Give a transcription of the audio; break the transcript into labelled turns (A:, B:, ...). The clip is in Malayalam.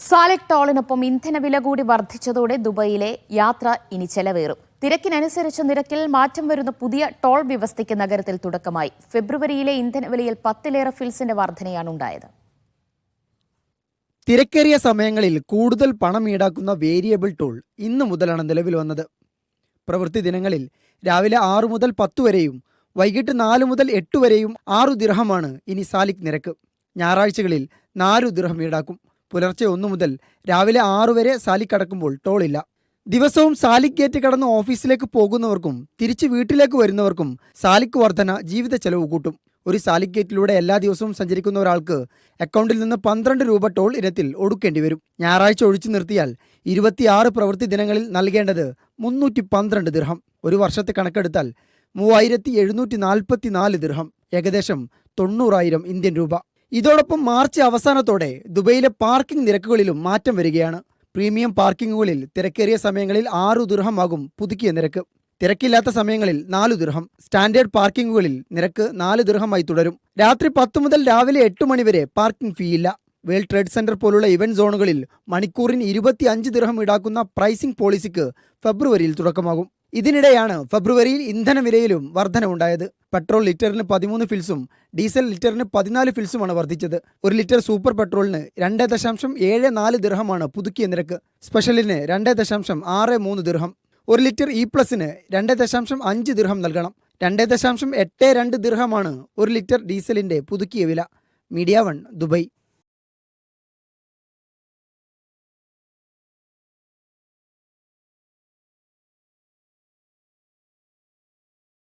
A: സാലിക് ടോളിനൊപ്പം ഇന്ധനവില കൂടി വർദ്ധിച്ചതോടെ ദുബൈയിലെ യാത്ര ഇനി ചെലവേറും. തിരക്കിനനുസരിച്ച് നിരക്കിൽ മാറ്റം വരുന്ന പുതിയ ടോൾ വ്യവസ്ഥയ്ക്ക് നഗരത്തിൽ തുടക്കമായി. ഫെബ്രുവരിയിലെ ഇന്ധനവിലയിൽ 10ലേറെ ഫിൽസിന്റെ വർധനയാണ് ഉണ്ടായത്.
B: തിരക്കേറിയ സമയങ്ങളിൽ കൂടുതൽ പണം ഈടാക്കുന്ന വേരിയബിൾ ടോൾ ഇന്നു മുതലാണ് നിലവിൽ വന്നത്. പ്രവൃത്തി ദിനങ്ങളിൽ രാവിലെ 6 മുതൽ 10 വരെയും വൈകിട്ട് 4 മുതൽ 8 വരെയും 6 ദിർഹമാണ് ഇനി സാലിക് നിരക്ക്. ഞായറാഴ്ചകളിൽ 4 ദിർഹം ഈടാക്കും. പുലർച്ചെ 1 മുതൽ രാവിലെ 6 വരെ സാലിക് അടക്കുമ്പോൾ ടോളില്ല. ദിവസവും സാലിക് ഗേറ്റ് കടന്ന് ഓഫീസിലേക്ക് പോകുന്നവർക്കും തിരിച്ച് വീട്ടിലേക്ക് വരുന്നവർക്കും സാലിക് വർധന ജീവിത ചെലവ് കൂട്ടും. ഒരു സാലിക് ഗേറ്റിലൂടെ എല്ലാ ദിവസവും സഞ്ചരിക്കുന്ന ഒരാൾക്ക് അക്കൗണ്ടിൽ നിന്ന് 12 രൂപ ടോൾ ഇനത്തിൽ ഒടുക്കേണ്ടി വരും. ഞായറാഴ്ച ഒഴിച്ചു നിർത്തിയാൽ 26 പ്രവൃത്തി ദിനങ്ങളിൽ നൽകേണ്ടത് 312 ദിർഹം. ഒരു വർഷത്തെ കണക്കെടുത്താൽ 3744 ദിർഹം, ഏകദേശം 90,000 ഇന്ത്യൻ രൂപ. ഇതോടൊപ്പം മാർച്ച് അവസാനത്തോടെ ദുബൈയിലെ പാർക്കിംഗ് നിരക്കുകളിലും മാറ്റം വരികയാണ്. പ്രീമിയം പാർക്കിങ്ങുകളിൽ തിരക്കേറിയ സമയങ്ങളിൽ 6 ദിർഹം ആകും പുതുക്കിയ നിരക്ക്. തിരക്കില്ലാത്ത സമയങ്ങളിൽ 4 ദിർഹം. സ്റ്റാൻഡേർഡ് പാർക്കിങ്ങുകളിൽ നിരക്ക് 4 ദിർഹമായി തുടരും. രാത്രി 10 മുതൽ രാവിലെ 8 മണി വരെ പാർക്കിംഗ് ഫീ ഇല്ല. വേൾഡ് ട്രേഡ് സെന്റർ പോലുള്ള ഇവന്റ് സോണുകളിൽ മണിക്കൂറിന് 25 ദിർഹം ഈടാക്കുന്ന പ്രൈസിംഗ് പോളിസിക്ക് ഫെബ്രുവരിയിൽ തുടക്കമാകും. ഇതിനിടെയാണ് ഫെബ്രുവരിയിൽ ഇന്ധനവിലയിലും വർധനവുണ്ടായത്. പെട്രോൾ ലിറ്ററിന് 13 ഫിൽസും ഡീസൽ ലിറ്ററിന് 14 ഫിൽസുമാണ് വർദ്ധിച്ചത്. 1 ലിറ്റർ സൂപ്പർ പെട്രോളിന് 2.74 ദിർഹമാണ് പുതുക്കിയ നിരക്ക്. സ്പെഷ്യലിന് 2.63 ദിർഹം. 1 ലിറ്റർ E+ന് 2.5 ദിർഹം നൽകണം. 2.82 ദിർഹമാണ് 1 ലിറ്റർ ഡീസലിന്റെ പുതുക്കിയ വില. Media 1 Dubai.